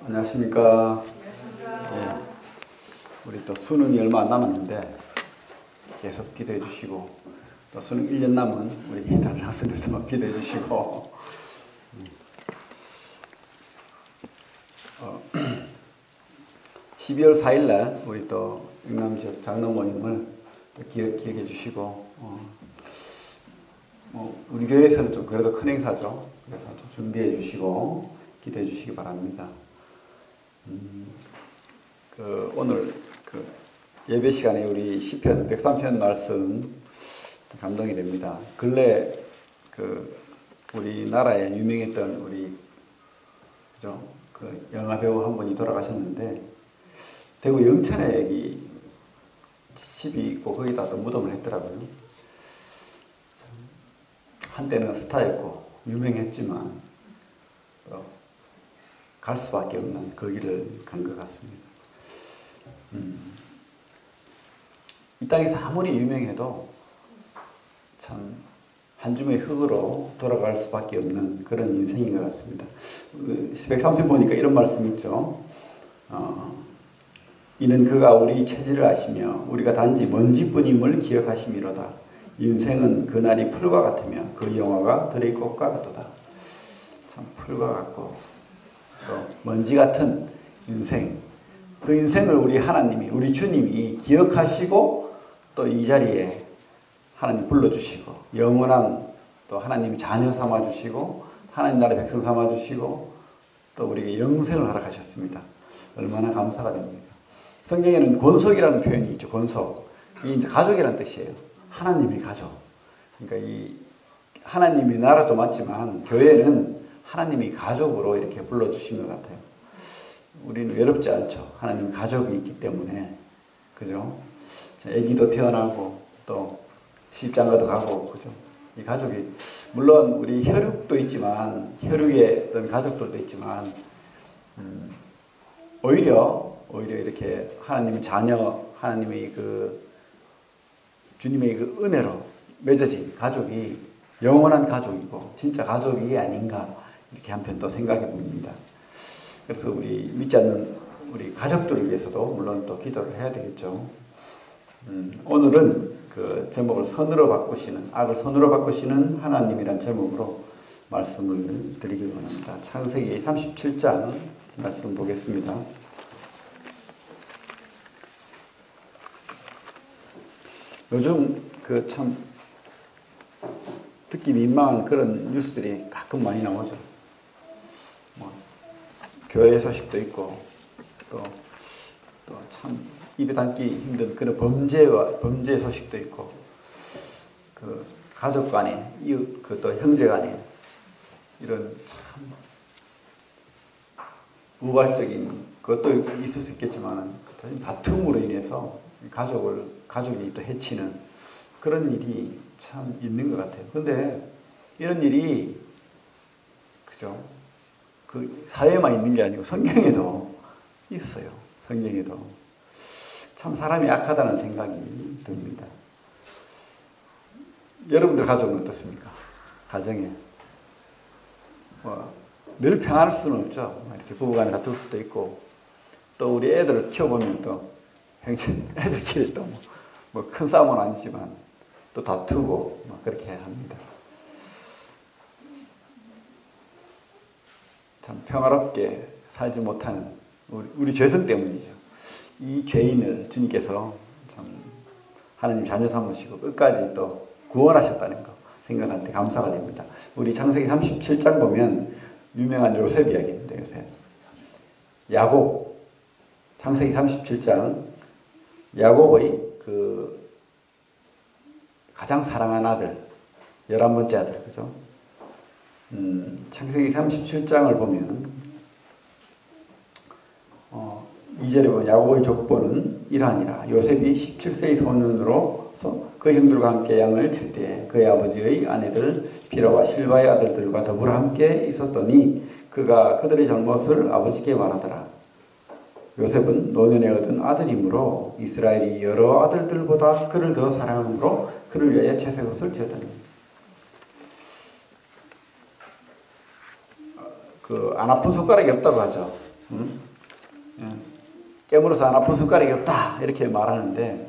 안녕하십니까. 예, 우리 또 수능이 얼마 안 남았는데 계속 기도해 주시고, 또 수능 1년 남은 우리 다른 학생들도 기도해 주시고, 12월 4일 날 우리 또 영남지역 장로 모임을 또 기억해 주시고, 우리 교회에서는 좀 그래도 큰 행사죠. 그래서 좀 준비해 주시고 기도해 주시기 바랍니다. 오늘 예배 시간에 우리 시편 103편 말씀 감동이 됩니다. 근래 우리나라에 유명했던 우리 영화 배우 한 분이 돌아가셨는데, 대구 영천에 여기 집이 있고 거기다 또 무덤을 했더라고요. 한때는 스타였고 유명했지만 갈 수밖에 없는 그 길을 간 것 같습니다. 이 땅에서 아무리 유명해도 참 한 줌의 흙으로 돌아갈 수밖에 없는 그런 인생인 것 같습니다. 103편 보니까 이런 말씀이 있죠. 이는 그가 우리 체질을 아시며 우리가 단지 먼지뿐임을 기억하심이로다. 인생은 그날이 풀과 같으며 그 영화가 들의 꽃과 같도다. 참 풀과 같고 또 먼지 같은 인생, 그 인생을 우리 하나님이, 우리 주님이 기억하시고 또 이 자리에 하나님 불러주시고 영원한 또 하나님이 자녀 삼아주시고 하나님 나라의 백성 삼아주시고 또 우리에게 영생을 허락하셨습니다. 얼마나 감사가 됩니까? 성경에는 권속이라는 표현이 있죠. 권속. 이게 이제 가족이라는 뜻이에요. 하나님이 가족. 그러니까 이 하나님이 나라도 맞지만 교회는 하나님이 가족으로 이렇게 불러주신 것 같아요. 우리는 외롭지 않죠. 하나님 가족이 있기 때문에. 그죠? 아기도 태어나고 또 시집장가도 가고, 그죠? 이 가족이, 물론 우리 혈육도 있지만, 혈육의 어떤 가족들도 있지만, 오히려 이렇게 하나님의 자녀, 하나님의 주님의 은혜로 맺어진 가족이 영원한 가족이고, 진짜 가족이 아닌가, 이렇게 한편 또 생각해 봅니다. 그래서 우리 믿지 않는 우리 가족들을 위해서도 물론 또 기도를 해야 되겠죠. 오늘은 그 제목을 선으로 바꾸시는, 악을 선으로 바꾸시는 하나님이란 제목으로 말씀을 드리기 원합니다. 창세기 37장 말씀 보겠습니다. 요즘 참 듣기 민망한 그런 뉴스들이 가끔 많이 나오죠. 교회 소식도 있고 또 참 입에 담기 힘든 그런 범죄 소식도 있고, 그 가족 간에 이웃 또 형제 간에 이런 참 우발적인 것도 있을 수 있겠지만 다툼으로 인해서 가족이 또 해치는 그런 일이 참 있는 것 같아요. 그런데 이런 일이 그죠? 그 사회에만 있는 게 아니고 성경에도 있어요. 성경에도 참 사람이 악하다는 생각이 듭니다. 여러분들 가족은 어떻습니까? 가정에 늘 평안할 수는 없죠. 이렇게 부부간에 다툴 수도 있고, 또 우리 애들을 키워보면 또 애들끼리 또 뭐 큰 싸움은 아니지만 또 다투고 그렇게 합니다. 참 평화롭게 살지 못하는 우리 죄성 때문이죠. 이 죄인을 주님께서 참 하나님 자녀 삼으시고 끝까지 또 구원하셨다는 거 생각할 때 감사가 됩니다. 우리 창세기 37장 보면 유명한 요셉 이야기입니다. 요셉. 야곱. 창세기 37장 야곱의 가장 사랑한 아들, 11번째 아들, 그죠? 창세기 37장을 보면 2절에 보면 야곱의 족보는 이러하니라. 요셉이 17세의 소년으로서 그 형들과 함께 양을 칠 때에 그의 아버지의 아내들 비라와 실바의 아들들과 더불어 함께 있었더니 그가 그들의 잘못을 아버지께 말하더라. 요셉은 노년에 얻은 아들이므로 이스라엘이 여러 아들들보다 그를 더 사랑하므로 그를 위하여 채색옷을 지었더니, 안 아픈 손가락이 없다고 하죠. 응? 깨물어서 안 아픈 손가락이 없다 이렇게 말하는데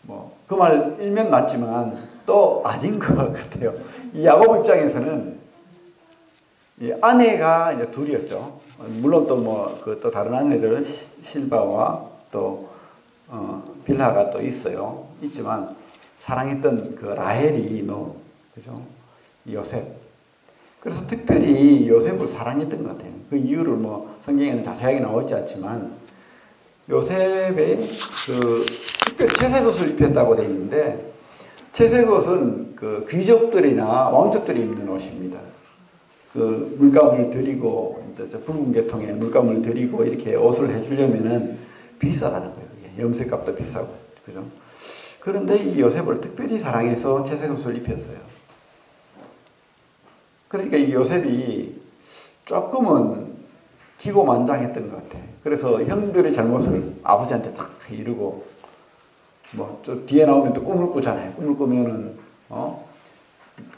뭐 그 말 일면 맞지만 또 아닌 것 같아요. 이 야곱 입장에서는 이 아내가 이제 둘이었죠. 물론 또 뭐 그 또 다른 아내들 실바와 또 빌하가 또 있어요. 있지만 사랑했던 그 라헬이 그죠? 요셉. 그래서 특별히 요셉을 사랑했던 것 같아요. 그 이유를 뭐 성경에는 자세하게 나와 있지 않지만 요셉의 그 특별 채색옷을 입혔다고 되어 있는데 채색옷은 그 귀족들이나 왕족들이 입는 옷입니다. 그 물감을 들이고 이제 붉은 계통의 물감을 들이고 이렇게 옷을 해주려면은 비싸다는 거예요. 염색값도 비싸고 그죠? 그런데 이 요셉을 특별히 사랑해서 채색옷을 입혔어요. 그러니까 이 요셉이 조금은 기고만장했던 것 같아. 그래서 형들의 잘못을 아버지한테 딱 이르고 뭐 저 뒤에 나오면 또 꿈을 꾸잖아요. 꿈을 꾸면은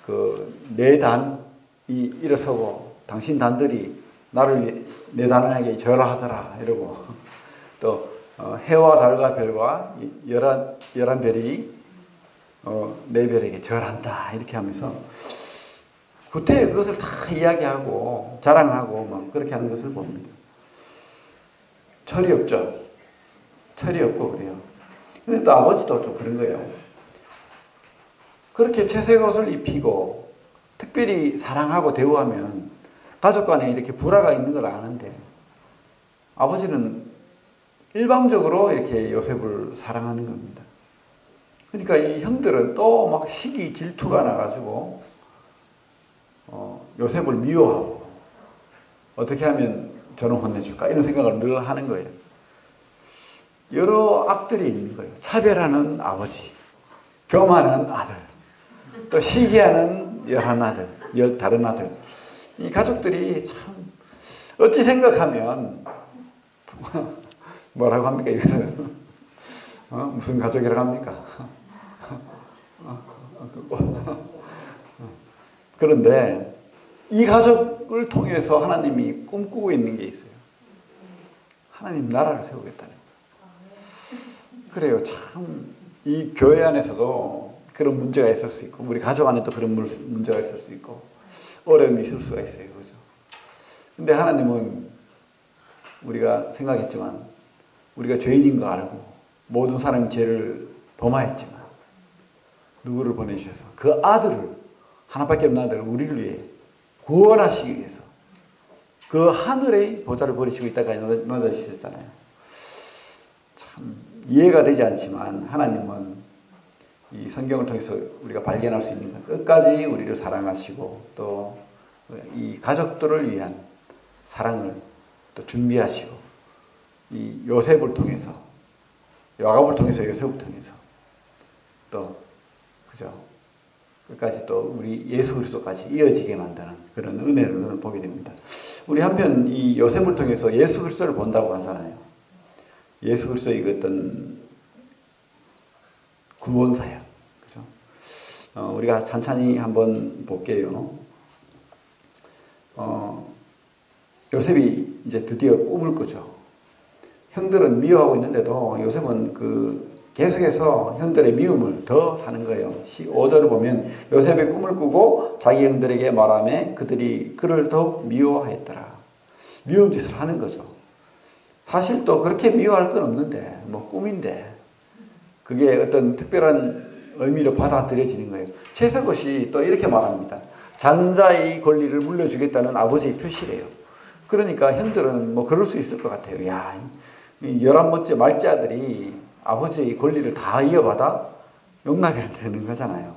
그 내 단이 일어서고 당신 단들이 나를 내 단에게 절하하더라 이러고 또 해와 달과 별과 열한 별이 내 별에게 절한다 이렇게 하면서 구태여 그것을 다 이야기하고 자랑하고 막 그렇게 하는 것을 봅니다. 철이 없죠. 철이 없고 그래요. 근데 또 아버지도 좀 그런 거예요. 그렇게 채색옷을 입히고 특별히 사랑하고 대우하면 가족 간에 이렇게 불화가 있는 걸 아는데 아버지는 일방적으로 이렇게 요셉을 사랑하는 겁니다. 그러니까 이 형들은 또 막 시기 질투가 나가지고 요셉을 미워하고 어떻게 하면 저는 혼내줄까 이런 생각을 늘 하는 거예요. 여러 악들이 있는 거예요. 차별하는 아버지, 교만한 아들, 또 시기하는 다른 아들. 이 가족들이 참 어찌 생각하면 뭐라고 합니까 이거를 무슨 가족이라고 합니까? 그런데 이 가족을 통해서 하나님이 꿈꾸고 있는 게 있어요. 하나님 나라를 세우겠다는 거예요. 그래요. 참 이 교회 안에서도 그런 문제가 있을 수 있고 우리 가족 안에도 그런 문제가 있을 수 있고 어려움이 있을 수가 있어요. 그죠? 근데 하나님은 우리가 생각했지만 우리가 죄인인 거 알고 모든 사람이 죄를 범하였지만 누구를 보내주셔서 그 아들을 하나밖에 없는 아들을 우리를 위해 구원하시기 위해서 그 하늘의 보좌를 버리시고 이따까지 낮아지셨잖아요. 참 이해가 되지 않지만 하나님은 이 성경을 통해서 우리가 발견할 수 있는 것 끝까지 우리를 사랑하시고 또 이 가족들을 위한 사랑을 또 준비하시고 이 요셉을 통해서 야곱을 통해서 요셉을 통해서 또 그죠? 끝까지 또 우리 예수 그리스도까지 이어지게 만드는 그런 은혜를 보게 됩니다. 우리 한편 이 요셉을 통해서 예수 그리스도를 본다고 하잖아요. 예수 그리스도의 그 어떤 구원 사역, 그죠? 우리가 찬찬히 한번 볼게요. 요셉이 이제 드디어 꿈을 꾸죠. 형들은 미워하고 있는데도 요셉은 계속해서 형들의 미움을 더 사는 거예요. 5절을 보면 요셉의 꿈을 꾸고 자기 형들에게 말하며 그들이 그를 더욱 미워하였더라. 미움 짓을 하는 거죠. 사실 또 그렇게 미워할 건 없는데 뭐 꿈인데 그게 어떤 특별한 의미로 받아들여지는 거예요. 채색옷이 또 이렇게 말합니다. 장자의 권리를 물려주겠다는 아버지의 표시래요. 그러니까 형들은 뭐 그럴 수 있을 것 같아요. 야, 11번째 말째 아들이 아버지의 권리를 다 이어받아 용납이 안 되는 거잖아요.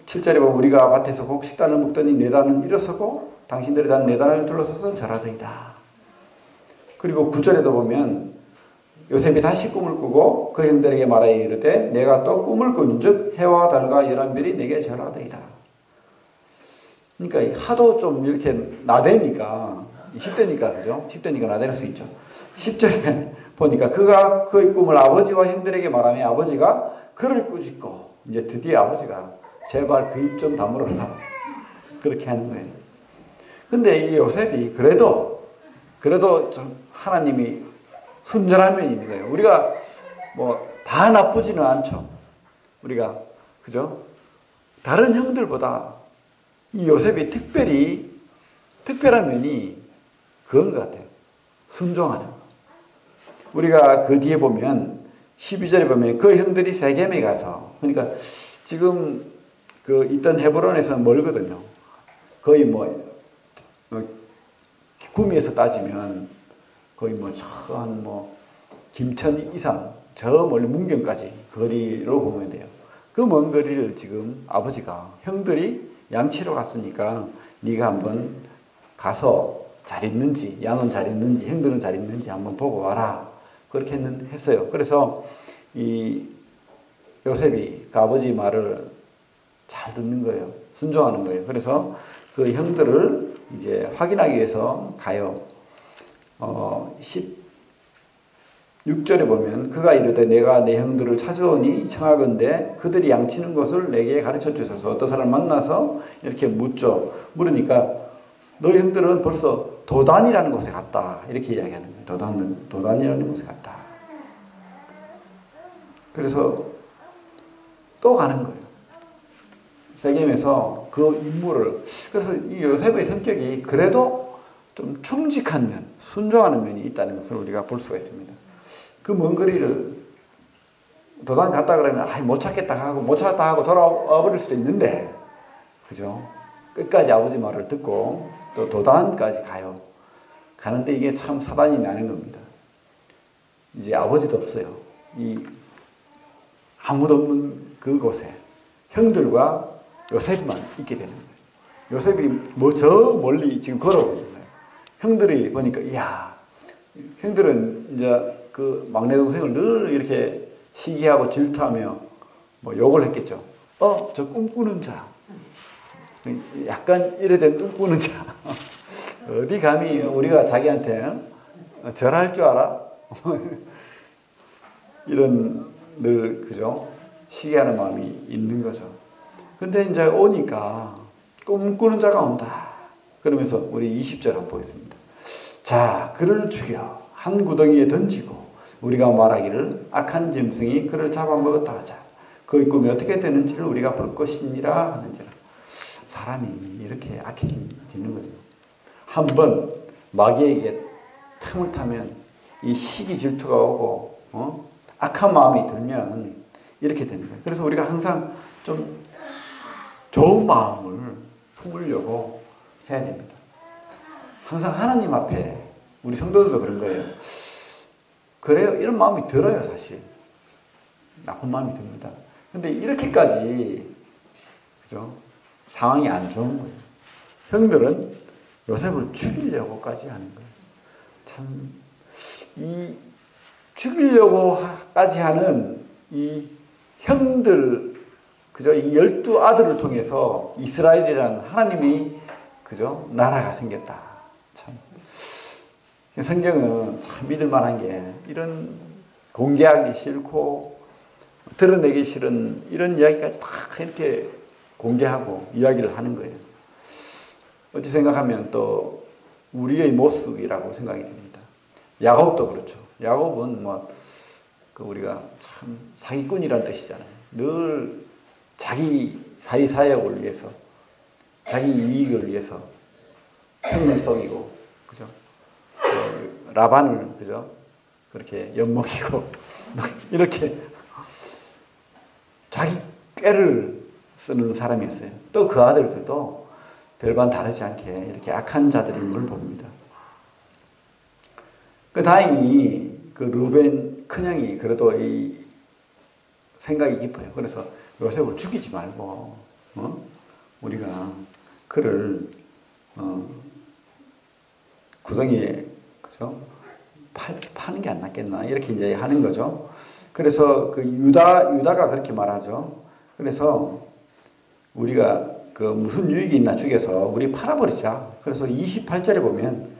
7절에 보면 우리가 밭에서 곡식단을 먹더니 내 단은 일어서고 당신들의 단 내 단을 둘러서서 절하더이다. 그리고 9절에도 보면 요셉이 다시 꿈을 꾸고 그 형들에게 말하여 이르되 내가 또 꿈을 꾼즉 해와 달과 열한 별이 내게 절하더이다. 그러니까 하도 좀 이렇게 나대니까 10대니까 그죠? 10대니까 나댈 수 있죠. 10절에 보니까 그가 그의 꿈을 아버지와 형들에게 말하며 아버지가 그를 꾸짖고 이제 드디어 아버지가 제발 그 입 좀 다물어라 그렇게 하는 거예요. 근데 이 요셉이 그래도 좀 하나님이 순전한 면이 있는 거예요. 우리가 뭐 다 나쁘지는 않죠. 우리가 그죠? 다른 형들보다 이 요셉이 특별한 면이 그건 것 같아요. 순종하는 거. 우리가 그 뒤에 보면 12절에 보면 그 형들이 세겜에 가서, 그러니까 지금 그 있던 헤브론에서 멀거든요. 거의 구미에서 따지면 거의 김천 이상 저 멀리 문경까지 거리로 보면 돼요. 그 먼 거리를 지금 아버지가 형들이 양치러 갔으니까 네가 한번 가서 잘 있는지, 양은 잘 있는지, 형들은 잘 있는지 한번 보고 와라. 그렇게 했어요. 그래서 이 요셉이 그 아버지 말을 잘 듣는 거예요. 순종하는 거예요. 그래서 그 형들을 이제 확인하기 위해서 가요. 16절에 보면 그가 이르되 내가 내 형들을 찾아오니 청하건대 그들이 양치는 것을 내게 가르쳐 주소서. 어떤 사람 만나서 이렇게 묻죠. 물으니까 너희 형들은 벌써 도단이라는 곳에 갔다. 이렇게 이야기하는 거예요. 도단이라는 곳에 갔다. 그래서 또 가는 거예요. 세겜에서 그 인물을. 그래서 이 요셉의 성격이 그래도 좀 충직한 면, 순종하는 면이 있다는 것을 우리가 볼 수가 있습니다. 그 먼 거리를 도단 갔다 그러면 못 찾겠다 하고 못 찾았다 하고 돌아와 버릴 수도 있는데, 그죠? 끝까지 아버지 말을 듣고 또 도단까지 가요. 가는데 이게 참 사단이 나는 겁니다. 이제 아버지도 없어요. 아무도 없는 그곳에 형들과 요셉만 있게 되는 거예요. 요셉이 저 멀리 지금 걸어오는 거예요. 형들이 보니까, 이야, 형들은 이제 그 막내 동생을 늘 이렇게 시기하고 질투하며 욕을 했겠죠. 저 꿈꾸는 자. 약간 이래된 꿈꾸는 자. 어디 감히 우리가 자기한테 절할 줄 알아? 이런 늘 그죠? 시기하는 마음이 있는 거죠. 근데 이제 오니까 꿈꾸는 자가 온다. 그러면서 우리 20절 한번 보겠습니다. 자, 그를 죽여 한 구덩이에 던지고 우리가 말하기를 악한 짐승이 그를 잡아먹었다 하자. 그의 꿈이 어떻게 되는지를 우리가 볼 것이니라 하는지라. 사람이 이렇게 악해지는 거예요. 한번 마귀에게 틈을 타면 이 시기 질투가 오고 악한 마음이 들면 이렇게 되는 거예요. 그래서 우리가 항상 좀 좋은 마음을 품으려고 해야 됩니다. 항상 하나님 앞에, 우리 성도들도 그런 거예요. 그래요. 이런 마음이 들어요, 사실. 나쁜 마음이 듭니다. 근데 이렇게까지, 그죠? 상황이 안 좋은 거예요. 형들은 요셉을 죽이려고까지 하는 거예요. 참, 이 죽이려고까지 하는 이 형들, 그죠? 이 12아들을 통해서 이스라엘이라는 하나님이, 그죠? 나라가 생겼다. 참. 성경은 참 믿을 만한 게, 이런 공개하기 싫고 드러내기 싫은 이런 이야기까지 다 이렇게 공개하고 이야기를 하는 거예요. 어찌 생각하면 또 우리의 모습이라고 생각이 됩니다. 야곱도 그렇죠. 야곱은 우리가 참 사기꾼이라는 뜻이잖아요. 늘 자기 사리사욕을 위해서, 자기 이익을 위해서 형을 속이고, 그죠? 라반을, 그죠? 그렇게 엿먹이고, 이렇게 자기 꾀를 쓰는 사람이었어요. 또 그 아들들도 별반 다르지 않게 이렇게 악한 자들인 걸 봅니다. 다행히 그 루벤 큰형이 그래도 이 생각이 깊어요. 그래서 요셉을 죽이지 말고, 우리가 그를, 구덩이에, 그죠? 파는 게 안 낫겠나. 이렇게 이제 하는 거죠. 그래서 그 유다가 그렇게 말하죠. 그래서 우리가 그 무슨 유익이 있나 죽여서 우리 팔아버리자. 그래서 28절에 보면,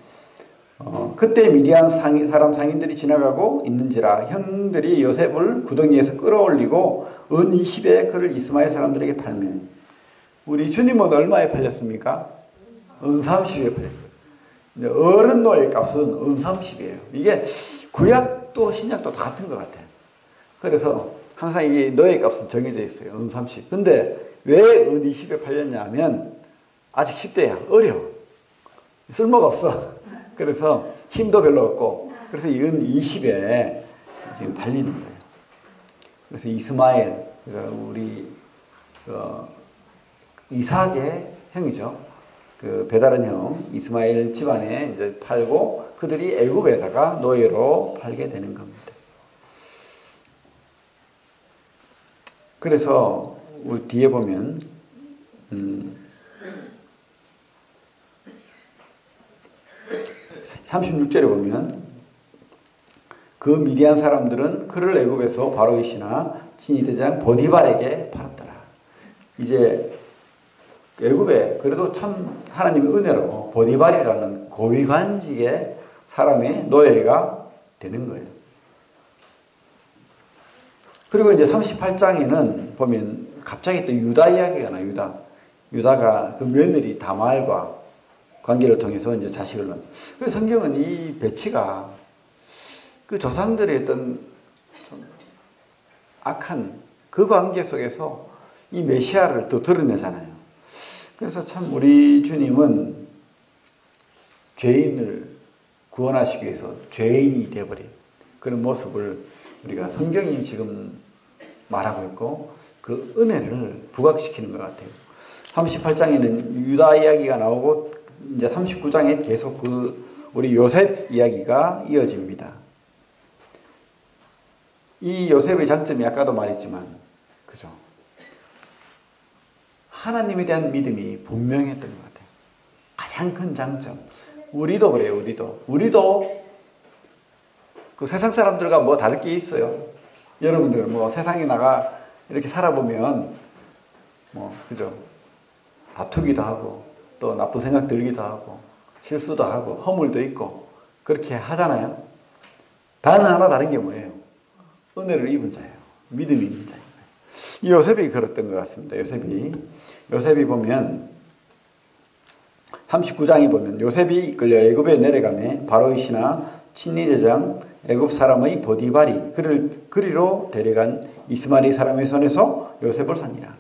그때 미디안 사람 상인들이 지나가고 있는지라 형들이 요셉을 구덩이에서 끌어올리고 은 20에 그를 이스마엘 사람들에게 팔면. 우리 주님은 얼마에 팔렸습니까? 은 30에 팔렸어요. 어른 노예 값은 은 30이에요. 이게 구약도 신약도 다 같은 것 같아요. 그래서 항상 이 노예 값은 정해져 있어요. 은 30. 근데 왜 은 20에 팔렸냐 하면 아직 10대야. 어려. 쓸모가 없어. 그래서 힘도 별로 없고 그래서 이 은 20에 지금 팔리는 거예요. 그래서 이스마엘, 그래서 우리 이삭의 형이죠. 그 배다른 형 이스마엘 집안에 이제 팔고 그들이 애굽에다가 노예로 팔게 되는 겁니다. 그래서 우리 뒤에 보면 36절에 보면 그 미디안 사람들은 그를 애굽에서 바로의 신하 친위대장 보디발에게 팔았더라. 이제 애굽에 그래도 참 하나님의 은혜로 보디발이라는 고위관직의 사람의 노예가 되는 거예요. 그리고 이제 38장에는 보면 갑자기 또 유다 이야기가 나요. 유다가 그 며느리 다말과 관계를 통해서 이제 자식을 낳는. 그래서 성경은 이 배치가 그 조상들의 어떤 좀 악한 그 관계 속에서 이 메시아를 또 드러내잖아요. 그래서 참 우리 주님은 죄인을 구원하시기 위해서 죄인이 되어버린 그런 모습을 우리가 성경이 지금 말하고 있고 그 은혜를 부각시키는 것 같아요. 38장에는 유다 이야기가 나오고 이제 39장에 계속 그 우리 요셉 이야기가 이어집니다. 이 요셉의 장점이 아까도 말했지만 그죠? 하나님에 대한 믿음이 분명했던 것 같아요. 가장 큰 장점. 우리도 그래요. 우리도 그 세상 사람들과 뭐 다를 게 있어요. 여러분들 뭐 세상에 나가 이렇게 살아보면 뭐 그죠? 다투기도 하고 또 나쁜 생각 들기도 하고 실수도 하고 허물도 있고 그렇게 하잖아요. 단 하나 다른 게 뭐예요? 은혜를 입은 자예요. 믿음이 있는 자예요. 이 요셉이 그랬던 것 같습니다. 요셉이 보면 39장에 보면 요셉이 이끌려 애굽에 내려가매 바로의 신하 친위대장 애굽 사람의 보디발이 그를 그리로 데려간 이스마엘 사람의 손에서 요셉을 샀니라.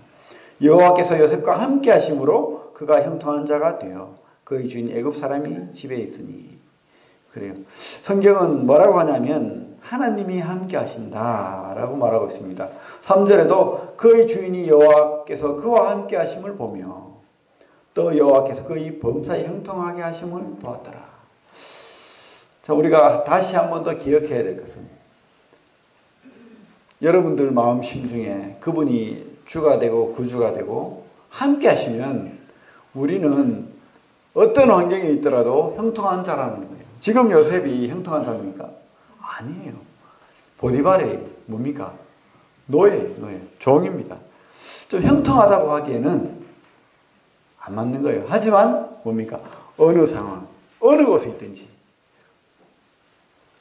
여호와께서 요셉과 함께 하심으로 그가 형통한 자가 되어 그의 주인 애굽 사람이 집에 있으니. 그래요. 성경은 뭐라고 하냐면 하나님이 함께 하신다라고 말하고 있습니다. 3절에도 그의 주인이 여호와께서 그와 함께 하심을 보며 또 여호와께서 그의 범사에 형통하게 하심을 보았더라. 자, 우리가 다시 한 번 더 기억해야 될 것은 여러분들 마음 심중에 그분이 주가 되고 구주가 되고 함께 하시면 우리는 어떤 환경에 있더라도 형통한 자라는 거예요. 지금 요셉이 형통한 자입니까? 아니에요. 보디발이 뭡니까? 노예, 종입니다. 좀 형통하다고 하기에는 안 맞는 거예요. 하지만 뭡니까? 어느 상황, 어느 곳에 있든지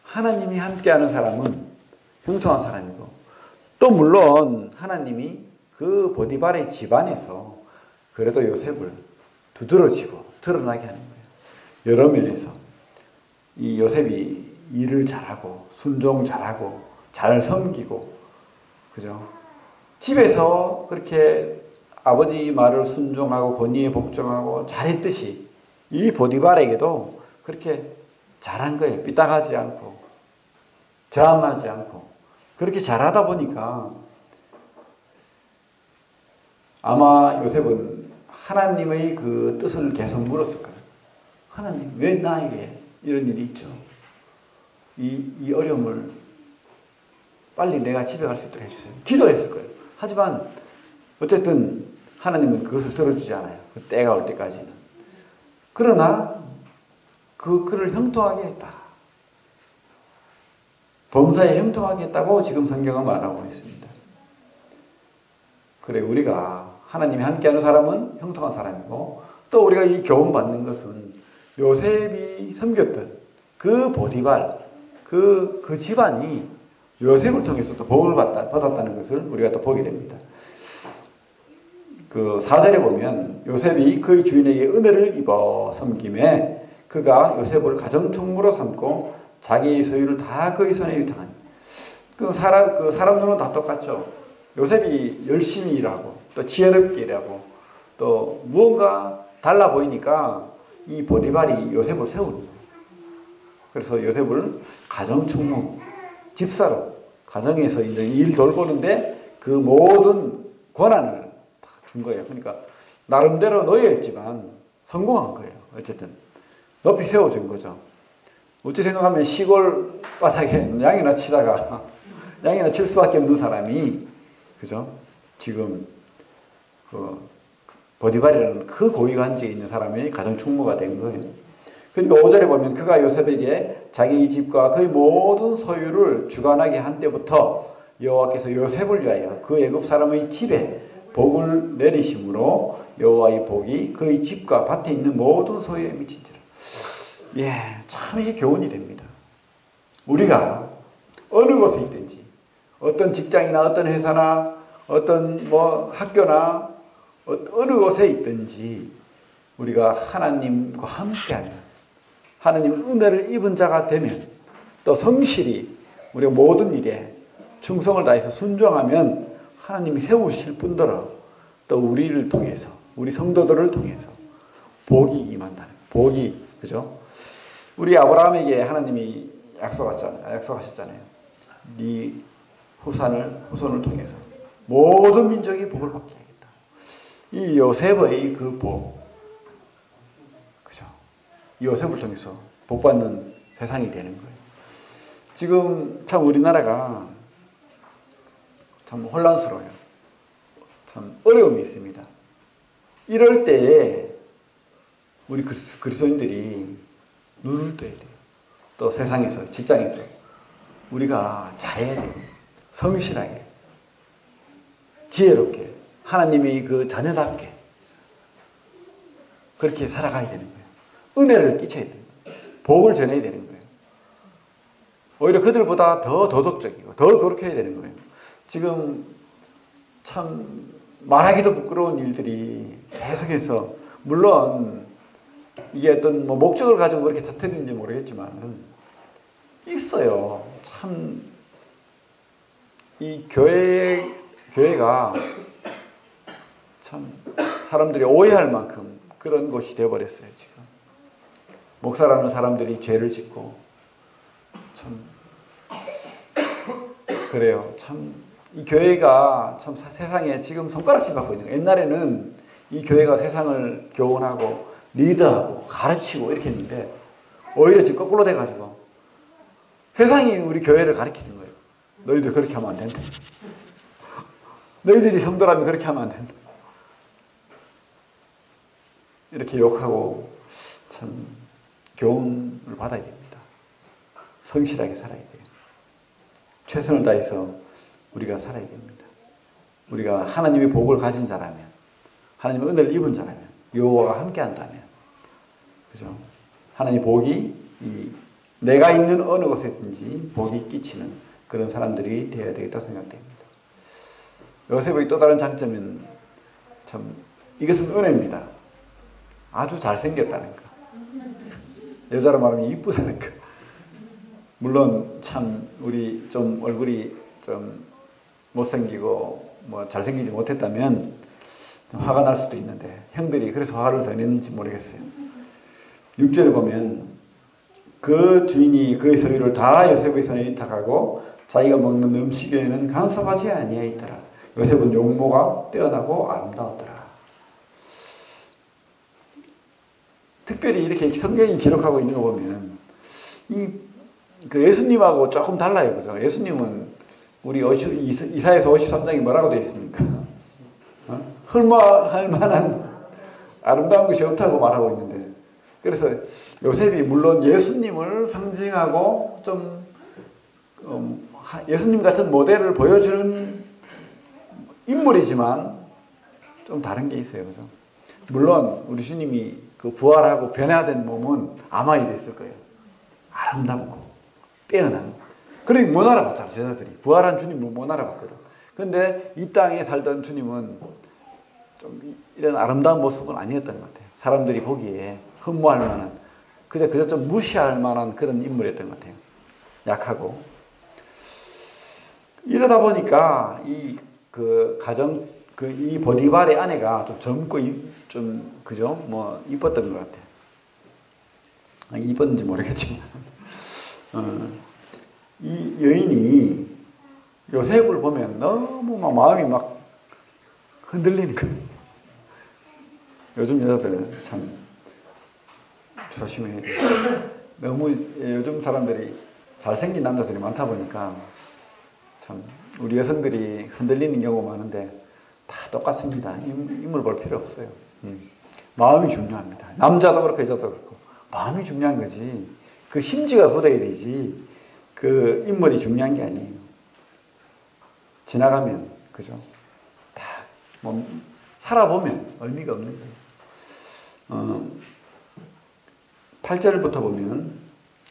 하나님이 함께하는 사람은 형통한 사람이고 또 물론 하나님이 그 보디발의 집안에서 그래도 요셉을 두드러지고 드러나게 하는 거예요. 여러 면에서 이 요셉이 일을 잘하고 순종 잘하고 잘 섬기고 그죠? 집에서 그렇게 아버지 말을 순종하고 권위에 복종하고 잘했듯이 이 보디발에게도 그렇게 잘한 거예요. 삐딱하지 않고 저항하지 않고 그렇게 잘하다 보니까 아마 요셉은 하나님의 그 뜻을 계속 물었을 거예요. 하나님 왜 나에게 이런 일이 있죠? 이 어려움을 빨리 내가 집에 갈 수 있도록 해주세요. 기도했을 거예요. 하지만 어쨌든 하나님은 그것을 들어주지 않아요. 그 때가 올 때까지는. 그러나 그를 형통하게 했다. 범사에 형통하게 했다고 지금 성경은 말하고 있습니다. 그래 우리가 하나님이 함께하는 사람은 형통한 사람이고 또 우리가 이 교훈 받는 것은 요셉이 섬겼던 그 보디발 그 집안이 요셉을 통해서 또 복을 받았다는 것을 우리가 또 보게 됩니다. 그 4절에 보면 요셉이 그의 주인에게 은혜를 입어 섬김에 그가 요셉을 가정총무로 삼고 자기의 소유를 다 그의 손에 위탁하니. 그 사람 눈은 다 똑같죠. 요셉이 열심히 일하고 또 지혜롭게 일하고 또 무언가 달라 보이니까 이 보디발이 요셉을 세우는 거예요. 그래서 요셉을 가정총무, 집사로 가정에서 이제 일 돌보는데 그 모든 권한을 다 준 거예요. 그러니까 나름대로 노예였지만 성공한 거예요. 어쨌든 높이 세워준 거죠. 어찌 생각하면 시골 바닥에 양이나 치다가 양이나 칠 수밖에 없는 사람이 그죠? 지금 그 보디발이라는 그 고위 관직에 있는 사람이 가정총무가 된 거예요. 그러니까 5절에 보면 그가 요셉에게 자기 집과 그의 모든 소유를 주관하게 한 때부터 여호와께서 요셉을 위하여 그 애굽 사람의 집에 복을 내리심으로 여호와의 복이 그의 집과 밭에 있는 모든 소유에 미친지라. 예, 참 이게 교훈이 됩니다. 우리가 어느 곳에 있든지 어떤 직장이나 어떤 회사나 어떤 뭐 학교나 어느 곳에 있든지 우리가 하나님과 함께하면 하나님 은혜를 입은 자가 되면 또 성실히 우리가 모든 일에 충성을 다해서 순종하면 하나님이 세우실 뿐더러 또 우리를 통해서 우리 성도들을 통해서 복이 임한다는 복이 그죠? 우리 아브라함에게 하나님이 약속하셨잖아요. 네 후손을 통해서 모든 민족이 복을 받게 하겠다. 이 요셉의 그 복, 그죠? 이 요셉을 통해서 복받는 세상이 되는 거예요. 지금 참 우리나라가 참 혼란스러워요. 참 어려움이 있습니다. 이럴 때에 우리 그리스도인들이 눈을 떠야 돼요. 또 세상에서, 직장에서 우리가 잘해야 돼요. 성실하게, 지혜롭게, 하나님의 그 자녀답게 그렇게 살아가야 되는 거예요. 은혜를 끼쳐야 되는 거예요. 복을 전해야 되는 거예요. 오히려 그들보다 더 도덕적이고 더 거룩해야 되는 거예요. 지금 참 말하기도 부끄러운 일들이 계속해서 물론 이게 어떤 뭐 목적을 가지고 그렇게 터뜨리는지 모르겠지만 있어요. 참 이 교회가 참 사람들이 오해할 만큼 그런 곳이 되어버렸어요. 지금 목사라는 사람들이 죄를 짓고 참 그래요. 참 이 교회가 참 세상에 지금 손가락질 받고 있는 거예요. 옛날에는 이 교회가 세상을 교훈하고 리더하고 가르치고 이렇게 했는데 오히려 지금 거꾸로 돼가지고 세상이 우리 교회를 가르치는 거예요. 너희들 그렇게 하면 안 된다. 너희들이 성도라면 그렇게 하면 안 된다. 이렇게 욕하고 참 교훈을 받아야 됩니다. 성실하게 살아야 돼요. 최선을 다해서 우리가 살아야 됩니다. 우리가 하나님의 복을 가진 자라면, 하나님의 은혜를 입은 자라면, 여호와가 함께한다면, 그죠? 하나님 복이 내가 있는 어느 곳에든지 복이 끼치는 그런 사람들이 되어야 되겠다 생각됩니다. 요셉의 또 다른 장점은 참 이것은 은혜입니다. 아주 잘생겼다는 거. 여자로 말하면 이쁘다는 거. 물론 참 우리 좀 얼굴이 좀 못생기고 뭐 잘생기지 못했다면 좀 화가 날 수도 있는데 형들이 그래서 화를 더 냈는지 모르겠어요. 6절에 보면 그 주인이 그의 소유를 다 요셉의 손에 위탁하고 자기가 먹는 음식에는 간섭하지 아니하였더라. 요셉은 용모가 뛰어나고 아름다웠더라. 특별히 이렇게 성경이 기록하고 있는 거 보면 그 예수님하고 조금 달라요. 그죠? 예수님은 우리 이사야서 53장이 뭐라고 되어 있습니까? 헐할 만한 아름다운 것이 없다고 말하고 있는데 그래서 요셉이 물론 예수님을 상징하고 좀 예수님 같은 모델을 보여주는 인물이지만 좀 다른 게 있어요. 그죠? 물론 우리 주님이 그 부활하고 변화된 몸은 아마 이랬을 거예요. 아름답고 빼어난. 그러니 못 알아봤잖아, 제자들이. 부활한 주님을 못 알아봤거든. 근데 이 땅에 살던 주님은 좀 이런 아름다운 모습은 아니었던 것 같아요. 사람들이 보기에 흠모할 만한, 그저 좀 무시할 만한 그런 인물이었던 것 같아요. 약하고. 이러다 보니까 이 보디발의 아내가 좀 젊고 그죠? 뭐 이뻤던 것 같아요. 이뻤는지 모르겠지만 이 여인이 요셉을 보면 너무 막 마음이 막 흔들리는 거예요. 요즘 여자들 참 조심해야 돼요. 너무 요즘 사람들이 잘생긴 남자들이 많다 보니까 참 우리 여성들이 흔들리는 경우가 많은데 다 똑같습니다. 인물 볼 필요 없어요. 마음이 중요합니다. 남자도 그렇고 여자도 그렇고 마음이 중요한 거지. 그 심지가 굳어야 되지. 그 인물이 중요한 게 아니에요. 지나가면 그죠? 다 뭐 살아보면 의미가 없는 거예요. 8절부터 보면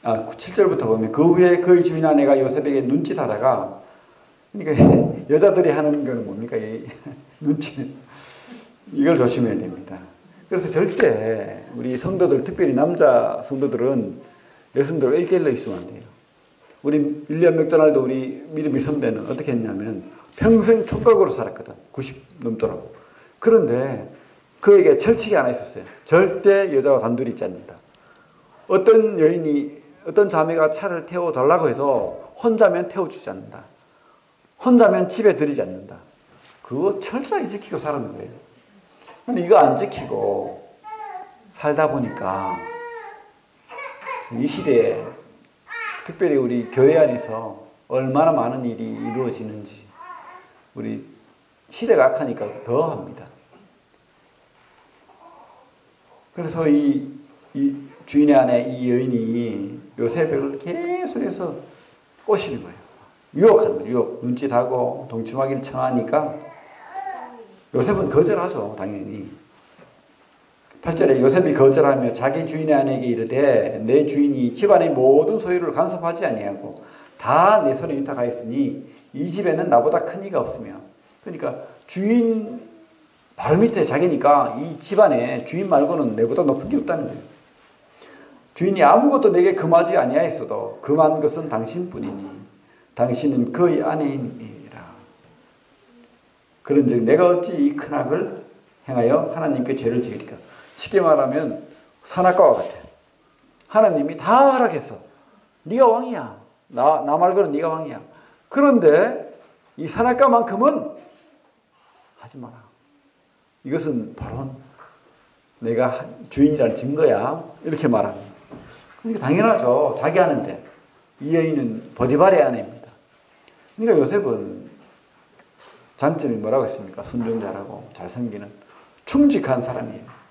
7절부터 보면 그 후에 그의 주인 아내가 요셉에게 눈짓하다가, 그러니까 여자들이 하는 거는 뭡니까? 눈짓. 이걸 조심해야 됩니다. 그래서 절대 우리 성도들, 특별히 남자 성도들은 여성들과 1대1로 있으면 안 돼요. 우리 윌리엄 맥도날드 우리 믿음의 선배는 어떻게 했냐면 평생 총각으로 살았거든. 90 넘도록. 그런데 그에게 철칙이 하나 있었어요. 절대 여자와 단둘이 있지 않는다. 어떤 자매가 차를 태워달라고 해도 혼자면 태워주지 않는다. 혼자면 집에 들이지 않는다. 그거 철저히 지키고 살았는 거예요. 근데 이거 안 지키고 살다 보니까 이 시대에 특별히 우리 교회 안에서 얼마나 많은 일이 이루어지는지, 우리 시대가 악하니까 더 합니다. 그래서 이 주인의 아내 이 여인이 요셉을 계속해서 꼬시는 거예요. 유혹하는 거예요. 유혹. 눈짓하고 동침하기를 청하니까 요셉은 거절하죠. 당연히. 8절에 요셉이 거절하며 자기 주인의 아내에게 이르되 내 주인이 집안의 모든 소유를 간섭하지 아니하고 다 내 손에 위탁하였으니 이 집에는 나보다 큰 이가 없으며. 그러니까 주인 바로 밑에 자기니까 이 집안에 주인 말고는 내보다 높은 게 없다는 거예요. 주인이 아무것도 내게 금하지 아니하였어도 금한 것은 당신뿐이니 당신은 그의 아내임이라. 그런즉 내가 어찌 이 큰 악을 행하여 하나님께 죄를 지으리까. 쉽게 말하면 선악과와 같아. 하나님이 다 허락했어. 네가 왕이야. 나 말고는 네가 왕이야. 그런데 이 선악과만큼은 하지 마라. 이것은 바로 내가 주인이라는 증거야. 이렇게 말합니다. 그러니까 당연하죠. 자기 아내인데. 이 여인은 보디발의 아내입니다. 그러니까 요셉은 장점이 뭐라고 했습니까? 순종자라고 잘생기는 충직한 사람이에요.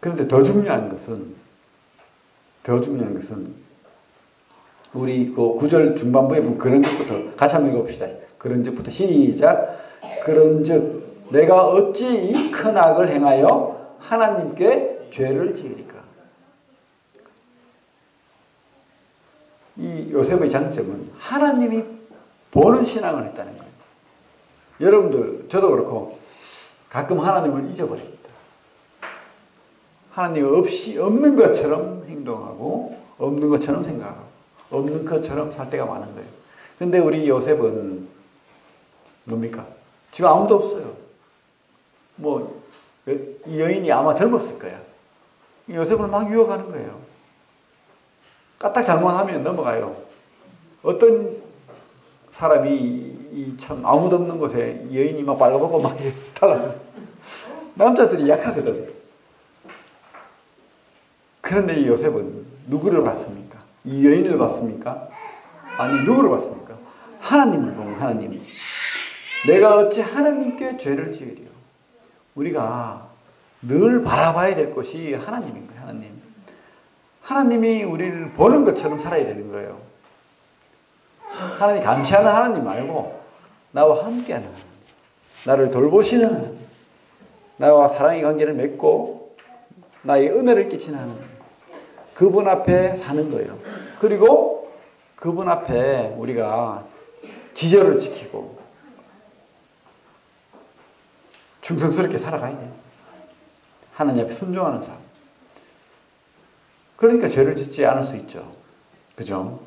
그런데 더 중요한 것은 우리 그 9절 중반부에 보면 그런즉부터 같이 한번 읽어봅시다. 그런즉부터 시작. 그런즉 내가 어찌 이 큰 악을 행하여 하나님께 죄를 지으리까. 이 요셉의 장점은 하나님이 보는 신앙을 했다는 거예요. 여러분들, 저도 그렇고 가끔 하나님을 잊어버립니다. 하나님 없는 것처럼 행동하고 없는 것처럼 생각하고 없는 것처럼 살 때가 많은 거예요. 근데 우리 요셉은 뭡니까? 지금 아무도 없어요. 이 여인이 아마 젊었을 거야. 요셉을 막 유혹하는 거예요. 까딱 잘못하면 넘어가요. 어떤 사람이 참 아무도 없는 곳에 여인이 막 빨가벗고 막 달라서 남자들이 약하거든. 그런데 이 요셉은 누구를 봤습니까? 이 여인을 봤습니까? 아니, 누구를 봤습니까? 하나님을 보면 하나님. 내가 어찌 하나님께 죄를 지으리요. 우리가 늘 바라봐야 될 것이 하나님인 거예요. 하나님. 하나님이 우리를 보는 것처럼 살아야 되는 거예요. 하나님 감시하는 하나님 말고 나와 함께하는 하나님. 나를 돌보시는 하나님. 나와 사랑의 관계를 맺고 나의 은혜를 끼치는 하나님. 그분 앞에 사는 거예요. 그리고 그분 앞에 우리가 지절을 지키고 충성스럽게 살아가야 돼. 하나님 앞에 순종하는 삶. 그러니까 죄를 짓지 않을 수 있죠. 그죠?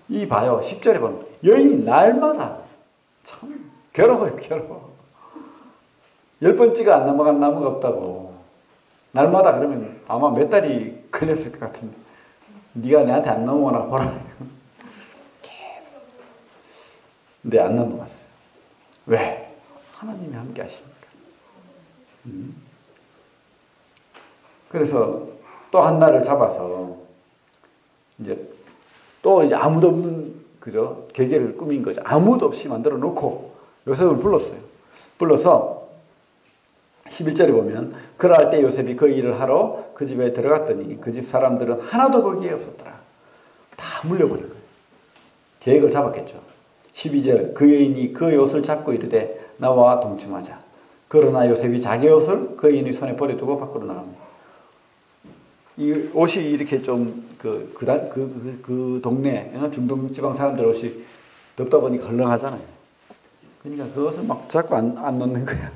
이 봐요. 10절에 보면 여인이 날마다 참 괴로워요. 괴로워. 10번째가 안 넘어간 나무가 없다고. 날마다 그러면 아마 몇 달이 걸렸을 것 같은데 네가 내한테 안 넘어오나 보라. 계속. 근데 안 넘어갔어요. 왜? 하나님이 함께 하시니까. 그래서 또 한 날을 잡아서 이제 아무도 없는 그죠? 계계를 꾸민 거죠. 아무도 없이 만들어 놓고 요셉을 불렀어요. 불러서 11절에 보면 그러할 때 요셉이 그 일을 하러 그 집에 들어갔더니 그 집 사람들은 하나도 거기에 없었더라. 다 물려버린 거예요. 계획을 잡았겠죠. 12절 그 여인이 그 옷을 잡고 이르되 나와 동침하자. 그러나 요셉이 자기 옷을 그 여인의 손에 버려두고 밖으로 나갑니다. 이 옷이 이렇게 좀 그 동네 중동 지방 사람들 옷이 덥다 보니 걸렁하잖아요. 그러니까 그것을 막 잡고 안 놓는 거야.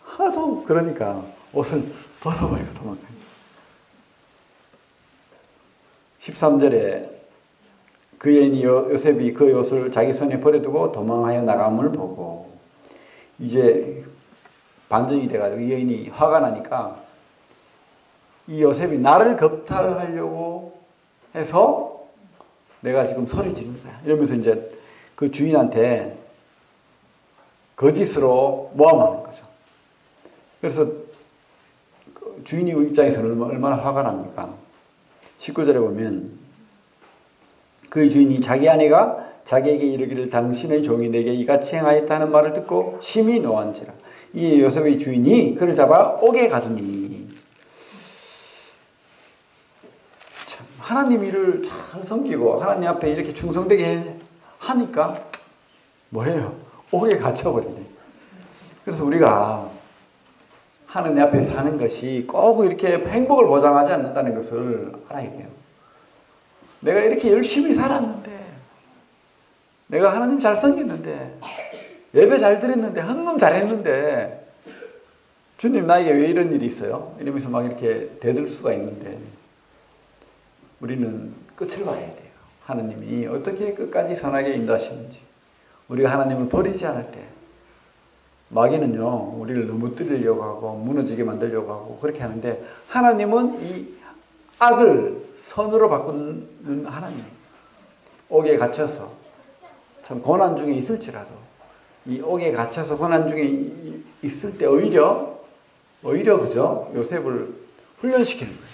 하도 그러니까 옷을 벗어버리고 도망가요. 13절에 그 여인이 요셉이 그 옷을 자기 손에 버려두고 도망하여 나감을 보고 이제 반전이 돼가지고 이 여인이 화가 나니까 이 요셉이 나를 겁탈하려고 해서 내가 지금 소리 지르는 거야. 이러면서 이제 그 주인한테 거짓으로 모함하는 거죠. 그래서 주인이 입장에서는 얼마나 화가 납니까? 19절에 보면 그 주인이 자기 아내가 자기에게 이르기를 당신의 종이 내게 이같이 행하였다는 말을 듣고 심히 노한지라. 이 요셉의 주인이 그를 잡아 옥에 가두니. 참 하나님 일을 잘 섬기고 하나님 앞에 이렇게 충성되게 하니까 뭐예요? 옥에 갇혀버리네. 그래서 우리가 하나님 앞에 사는 것이 꼭 이렇게 행복을 보장하지 않는다는 것을 알아야 돼요. 내가 이렇게 열심히 살았는데, 내가 하나님 잘 섬겼는데, 예배 잘 드렸는데, 헌금 잘 했는데, 주님 나에게 왜 이런 일이 있어요? 이러면서 막 이렇게 대들 수가 있는데, 우리는 끝을 봐야 돼요. 하나님이 어떻게 끝까지 선하게 인도하시는지. 우리가 하나님을 버리지 않을 때, 마귀는요, 우리를 넘어뜨리려고 하고, 무너지게 만들려고 하고, 그렇게 하는데, 하나님은 이 악을 선으로 바꾸는 하나님. 옥에 갇혀서, 참 고난 중에 있을지라도, 이 옥에 갇혀서 고난 중에 있을 때 오히려 그죠? 요셉을 훈련시키는 거예요.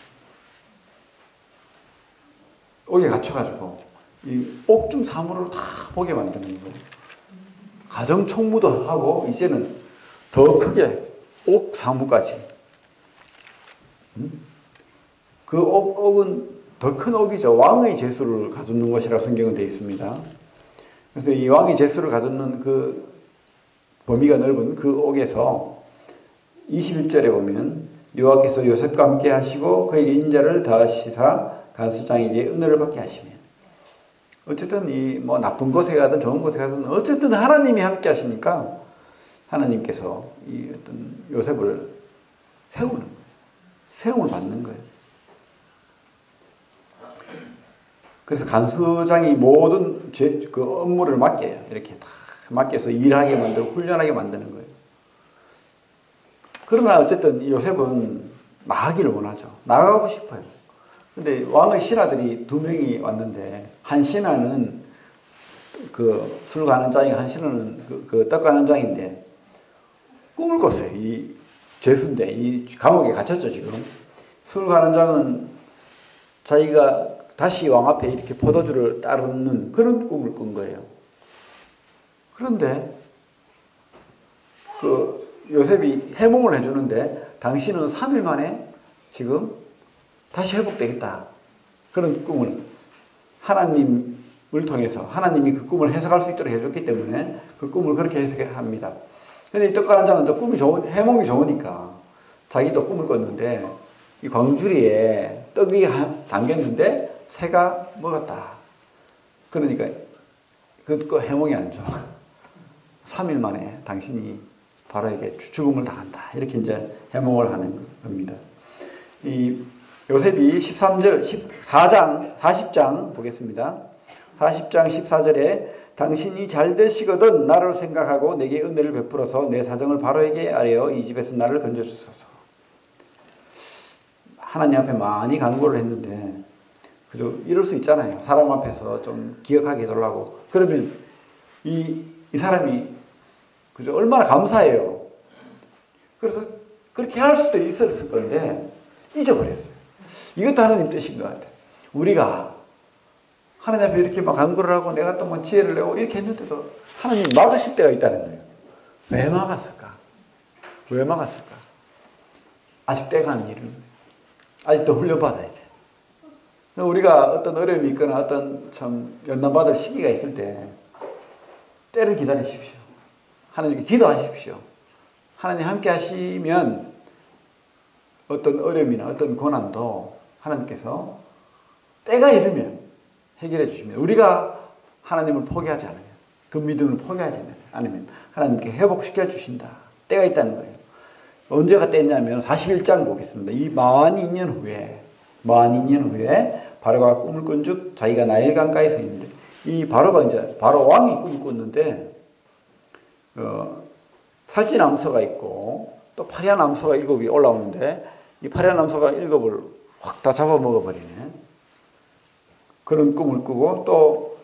옥에 갇혀가지고, 이 옥중 사물을 다 보게 만드는 거예요. 가정 총무도 하고 이제는 더 크게 옥 사무까지. 그 옥은 더 큰 옥이죠. 왕의 제수를 가두는 것이라고 성경은 되어 있습니다. 그래서 이 왕의 제수를 가두는 그 범위가 넓은 그 옥에서 21절에 보면 여호와께서 요셉과 함께 하시고 그에게 인자를 더하시사 간수장에게 은혜를 받게 하시며 어쨌든 이 뭐 나쁜 곳에 가든 좋은 곳에 가든 어쨌든 하나님이 함께 하시니까 하나님께서 이 어떤 요셉을 세우는 거예요. 세움을 받는 거예요. 그래서 간수장이 모든 그 업무를 맡겨요. 이렇게 다 맡겨서 일하게 만들고 훈련하게 만드는 거예요. 그러나 어쨌든 요셉은 나가기를 원하죠. 나가고 싶어요. 근데 왕의 신하들이 2명이 왔는데 한 신하는 그 술 가는 장이 한 신하는 그 떡 가는 장인데 꿈을 꿨어요. 이 죄수인데 이 감옥에 갇혔죠 지금. 술 가는 장은 자기가 다시 왕 앞에 이렇게 포도주를 따르는 그런 꿈을 꾼 거예요. 그런데 그 요셉이 해몽을 해주는데 당신은 3일 만에 지금 다시 회복되겠다. 그런 꿈을 하나님을 통해서 하나님이 그 꿈을 해석할 수 있도록 해줬기 때문에 그 꿈을 그렇게 해석합니다. 근데 이 떡가는 장은 또 해몽이 좋으니까 자기도 꿈을 꿨는데 이 광주리에 떡이 담겼는데 새가 먹었다. 그러니까 그 해몽이 안 좋아. 3일 만에 당신이 바로에게 죽음을 당한다. 이렇게 이제 해몽을 하는 겁니다. 이 요셉이 14장 40장 보겠습니다. 40장 14절에 당신이 잘 되시거든 나를 생각하고 내게 은혜를 베풀어서 내 사정을 바로에게 아뢰어 이 집에서 나를 건져주소서. 하나님 앞에 많이 간구를 했는데 그저 이럴 수 있잖아요. 사람 앞에서 좀 기억하게 해달라고. 그러면 이 사람이 그저 얼마나 감사해요. 그래서 그렇게 할 수도 있었을 건데 잊어버렸어요. 이것도 하나님 뜻인 것 같아요. 우리가 하나님 앞에 이렇게 막 간구를 하고 내가 또 뭐 지혜를 내고 이렇게 했는데도 하나님이 막으실 때가 있다는 거예요. 왜 막았을까? 왜 막았을까? 아직 때가 안 이른 거예요. 아직 더 훈련받아야 돼. 우리가 어떤 어려움이 있거나 어떤 참 연단받을 시기가 있을 때 때를 기다리십시오. 하나님께 기도하십시오. 하나님 함께 하시면 어떤 어려움이나 어떤 고난도 하나님께서 때가 이르면 해결해 주시면 우리가 하나님을 포기하지 않아요. 그 믿음을 포기하지 않으면 하나님께 회복시켜 주신다. 때가 있다는 거예요. 언제가 때냐면 41장 보겠습니다. 이 만 2년 후에 바로가 꿈을 꾼즉 자기가 나일강가에 서 있는데 이 바로가 이제 바로 왕이 꿈을 꿨는데 살찐 암소가 있고 또 파리한 암소가 7이 올라오는데 이 파리한 암소가 7을 확 다 잡아먹어 버리네. 그런 꿈을 꾸고 또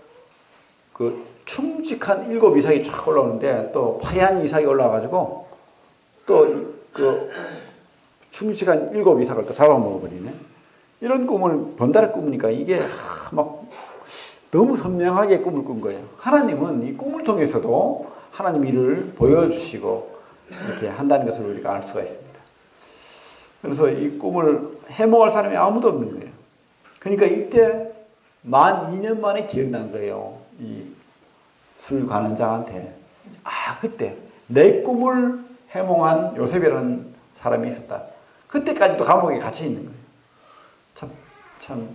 그 충직한 7 이삭이 쫙 올라오는데 또 파리한 이삭이 올라와가지고 또 그 충직한 7 이삭을 또 잡아먹어 버리네. 이런 꿈을 번달아 꾸니까 이게 막 너무 선명하게 꿈을 꾼 거예요. 하나님은 이 꿈을 통해서도 하나님 일을 보여주시고 이렇게 한다는 것을 우리가 알 수가 있습니다. 그래서 이 꿈을 해몽할 사람이 아무도 없는 거예요. 그러니까 이때 만 2년 만에 기억난 거예요. 이 술 관원장한테 그때 내 꿈을 해몽한 요셉이라는 사람이 있었다. 그때까지도 감옥에 갇혀 있는 거예요. 참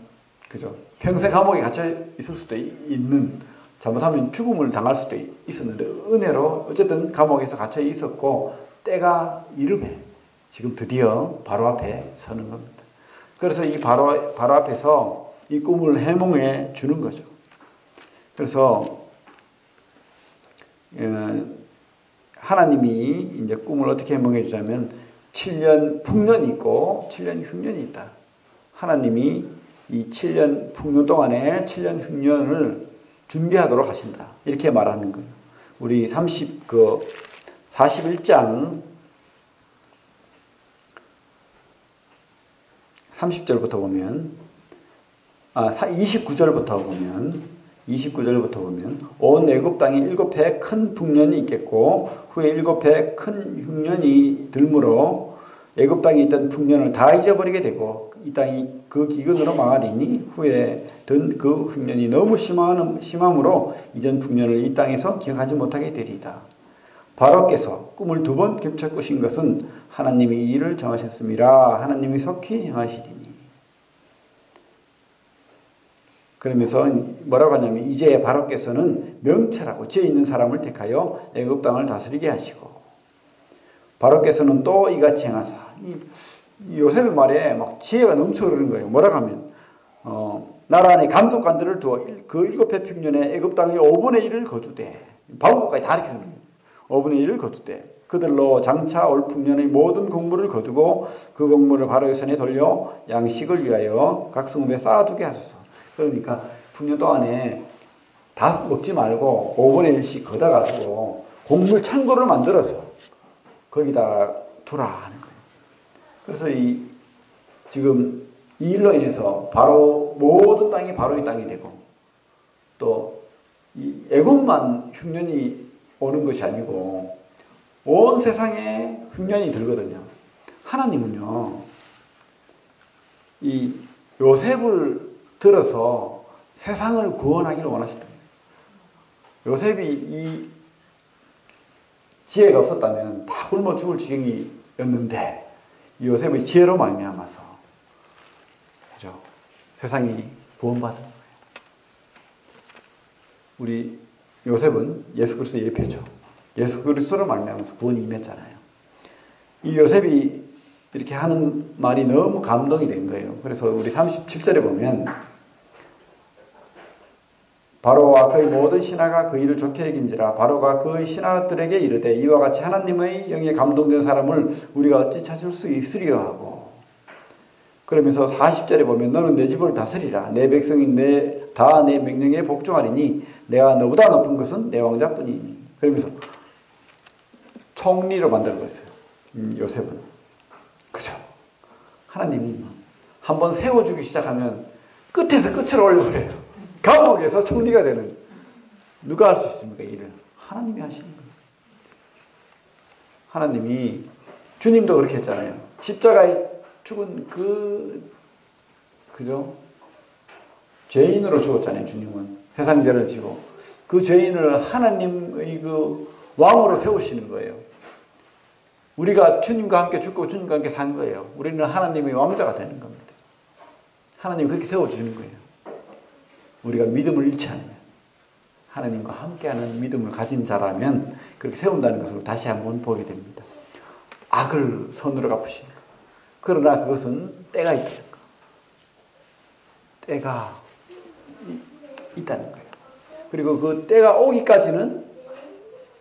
그죠? 평생 감옥에 갇혀 있을 수도 있는, 잘못하면 죽음을 당할 수도 있었는데 은혜로 어쨌든 감옥에서 갇혀 있었고 때가 이름에 지금 드디어 바로 앞에 서는 겁니다. 그래서 이 바로 앞에서 이 꿈을 해몽해 주는 거죠. 그래서 하나님이 이제 꿈을 어떻게 해몽해 주자면 7년 풍년이 있고 7년 흉년이 있다. 하나님이 이 7년 풍년 동안에 7년 흉년을 준비하도록 하신다. 이렇게 말하는 거예요. 우리 41장 30절부터 보면 29절부터 보면 온 애굽 땅에 7해 큰 풍년이 있겠고 후에 7해 큰 흉년이 들므로 애굽 땅에 있던 풍년을 다 잊어버리게 되고 이 땅이 그 기근으로 망하리니 후에 든 그 흉년이 너무 심함으로 이전 풍년을 이 땅에서 기억하지 못하게 되리이다. 바로께서 꿈을 2번 겹쳐 꾸신 것은 하나님이 이 일을 정하셨음이라. 하나님이 속히 행하시리니. 그러면서 뭐라고 하냐면 이제 바로께서는 명철하고 지혜 있는 사람을 택하여 애굽 땅을 다스리게 하시고 바로께서는 또 이같이 행하사. 이 요셉의 말에 막 지혜가 넘쳐 흐르는 거예요. 뭐라고 하면 나라 안에 감독관들을 두어 그 7해 평년에 애굽 땅의 5분의 1을 거두되, 바울까지 다 이렇게 하는 거예요. 5분의 1을 거두되 그들로 장차 올 풍년의 모든 곡물을 거두고 그 곡물을 바로의 손에 돌려 양식을 위하여 각 성읍에 쌓아두게 하소서. 그러니까 풍년 동안에 다 먹지 말고 5분의 1씩 걷어가지고 곡물 창고를 만들어서 거기다 두라 하는 거예요. 그래서 지금 이 일로 인해서 바로 모든 땅이 바로의 땅이 되고 또 이 애굽만 흉년이 오는 것이 아니고 온 세상에 흉년이 들거든요. 하나님은요, 이 요셉을 들어서 세상을 구원하기를 원하셨다. 요셉이 이 지혜가 없었다면 다 굶어 죽을 지경이었는데 이 요셉의 지혜로 말미암아서 그죠? 세상이 구원받은 거예요. 우리 요셉은 예수 그리스도의 예표죠. 예수 그리스도로 말미암아서 구원이 임했잖아요. 이 요셉이 이렇게 하는 말이 너무 감동이 된 거예요. 그래서 우리 37절에 보면 바로와 그의 모든 신하가 그 일을 좋게 여긴지라 바로가 그의 신하들에게 이르되 이와 같이 하나님의 영에 감동된 사람을 우리가 어찌 찾을 수 있으리요 하고, 그러면서 40절에 보면 너는 내 집을 다스리라 내 백성이 다 내 명령에 복종하리니 내가 너보다 높은 것은 내 왕자뿐이니. 그러면서 총리로 만들어버렸어요. 요셉은. 그죠? 하나님이 한번 세워주기 시작하면 끝에서 끝으로 올려버려요. 감옥에서 총리가 되는. 누가 할 수 있습니까? 이 일을 하나님이 하시는 거예요. 하나님이, 주님도 그렇게 했잖아요. 십자가에 죽은 그죠? 죄인으로 죽었잖아요. 주님은 세상 죄를 지고 그 죄인을 하나님의 그 왕으로 세우시는 거예요. 우리가 주님과 함께 죽고 주님과 함께 산 거예요. 우리는 하나님의 왕자가 되는 겁니다. 하나님이 그렇게 세워주는 거예요. 우리가 믿음을 잃지 않으면, 하나님과 함께하는 믿음을 가진 자라면 그렇게 세운다는 것을 다시 한번 보게 됩니다. 악을 선으로 갚으시는 거. 그러나 그것은 때가 있다는 거. 때가 있다는 거예요. 그리고 그 때가 오기까지는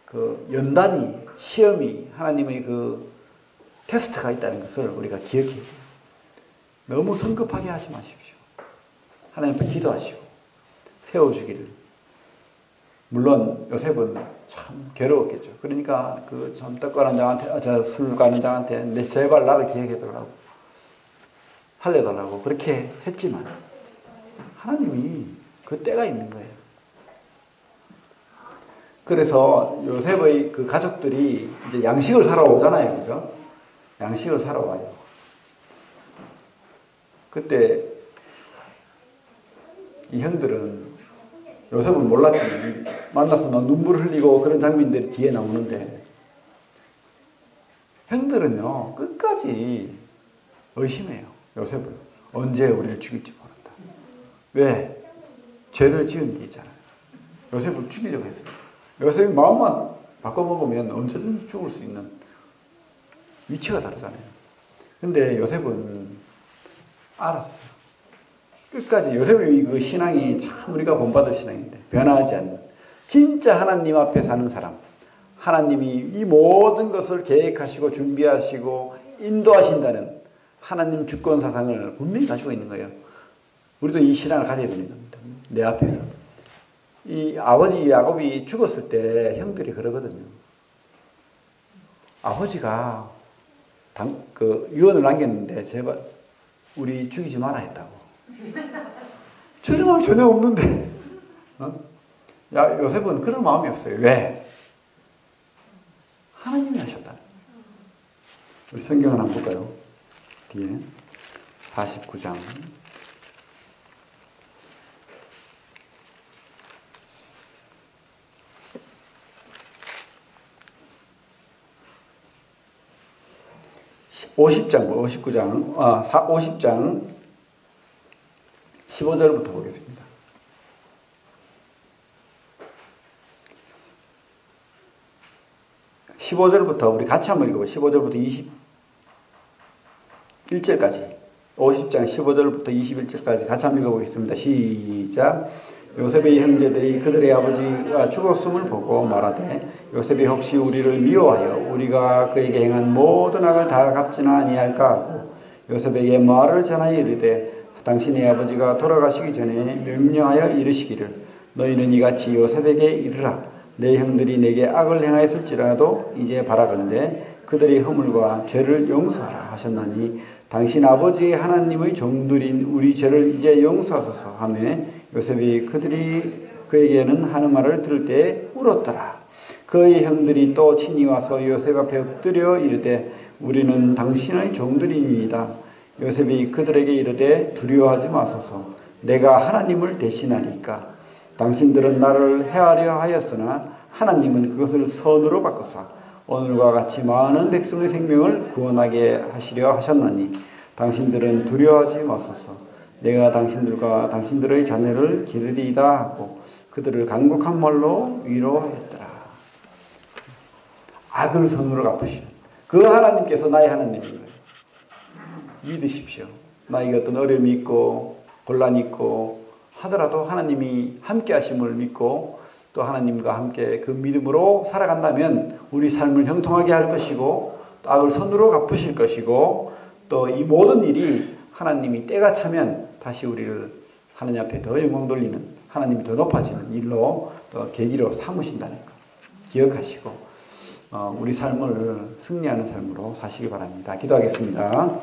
그 연단이, 시험이, 하나님의 그 테스트가 있다는 것을 우리가 기억해야 돼요. 너무 성급하게 하지 마십시오. 하나님 앞에 기도하시고 세워주기를. 물론 요셉은 참 괴로웠겠죠. 그러니까 그 참 떡 가는 장한테, 술 가는 장한테 내 제발 나를 기억해달라고, 살려달라고 그렇게 했지만 하나님이 그 때가 있는 거예요. 그래서 요셉의 그 가족들이 이제 양식을 사러 오잖아요. 그죠? 양식을 사러 와요. 그때 이 형들은 요셉은 몰랐지만 만나서 막 눈물 흘리고 그런 장면들이 뒤에 나오는데, 형들은요 끝까지 의심해요. 요셉을 언제 우리를 죽일지 모른다. 왜? 죄를 지은 게 있잖아요. 요셉을 죽이려고 했어요. 요셉이 마음만 바꿔먹으면 언제든지 죽을 수 있는 위치가 다르잖아요. 근데 요셉은 알았어요. 끝까지. 요셉의 그 신앙이 참 우리가 본받을 신앙인데 변하지 않는, 진짜 하나님 앞에 사는 사람, 하나님이 이 모든 것을 계획하시고 준비하시고 인도하신다는 하나님 주권 사상을 분명히 가지고 있는 거예요. 우리도 이 신앙을 가져야 되는 겁니다. 내 앞에서. 이 아버지 야곱이 죽었을 때 형들이 그러거든요. 아버지가 유언을 남겼는데 제발 우리 죽이지 마라 했다고. 저런 마음이 전혀 없는데. 요셉은 그런 마음이 없어요. 왜? 하나님이 하셨다. 우리 성경을 한번 볼까요? 뒤에 49장 50장 15절부터 보겠습니다. 15절부터 우리 같이 한번 읽어봐요. 15절부터 21절까지. 50장 15절부터 21절까지 같이 한번 읽어보겠습니다. 시작. 요셉의 형제들이 그들의 아버지가 죽었음을 보고 말하되 요셉이 혹시 우리를 미워하여 우리가 그에게 행한 모든 악을 다 갚지나 아니할까 하고 요셉에게 말을 전하여 이르되 당신의 아버지가 돌아가시기 전에 명령하여 이르시기를 너희는 이같이 요셉에게 이르라. 내 형들이 내게 악을 행하였을지라도 이제 바라건대 그들의 허물과 죄를 용서하라 하셨나니 당신 아버지의 하나님의 종들인 우리 죄를 이제 용서하소서 하며 요셉이 그들이 그에게는 하는 말을 들을 때 울었더라. 그의 형들이 또 친히 와서 요셉 앞에 엎드려 이르되 우리는 당신의 종들이니이다. 요셉이 그들에게 이르되 두려워하지 마소서. 내가 하나님을 대신하리까. 당신들은 나를 해하려 하였으나 하나님은 그것을 선으로 바꾸사 오늘과 같이 많은 백성의 생명을 구원하게 하시려 하셨나니 당신들은 두려워하지 마소서. 내가 당신들과 당신들의 자녀를 기르리이다 하고 그들을 간곡한 말로 위로하였더라. 악을 선으로 갚으시는 그 하나님께서 나의 하나님인 거예요. 믿으십시오. 나에게 어떤 어려움이 있고 곤란이 있고 하더라도 하나님이 함께 하심을 믿고 또 하나님과 함께 그 믿음으로 살아간다면 우리 삶을 형통하게 할 것이고 또 악을 선으로 갚으실 것이고 또 이 모든 일이 하나님이 때가 차면 다시 우리를 하나님 앞에 더 영광 돌리는 하나님이 더 높아지는 일로 또 계기로 삼으신다는 것 기억하시고 우리 삶을 승리하는 삶으로 사시기 바랍니다. 기도하겠습니다.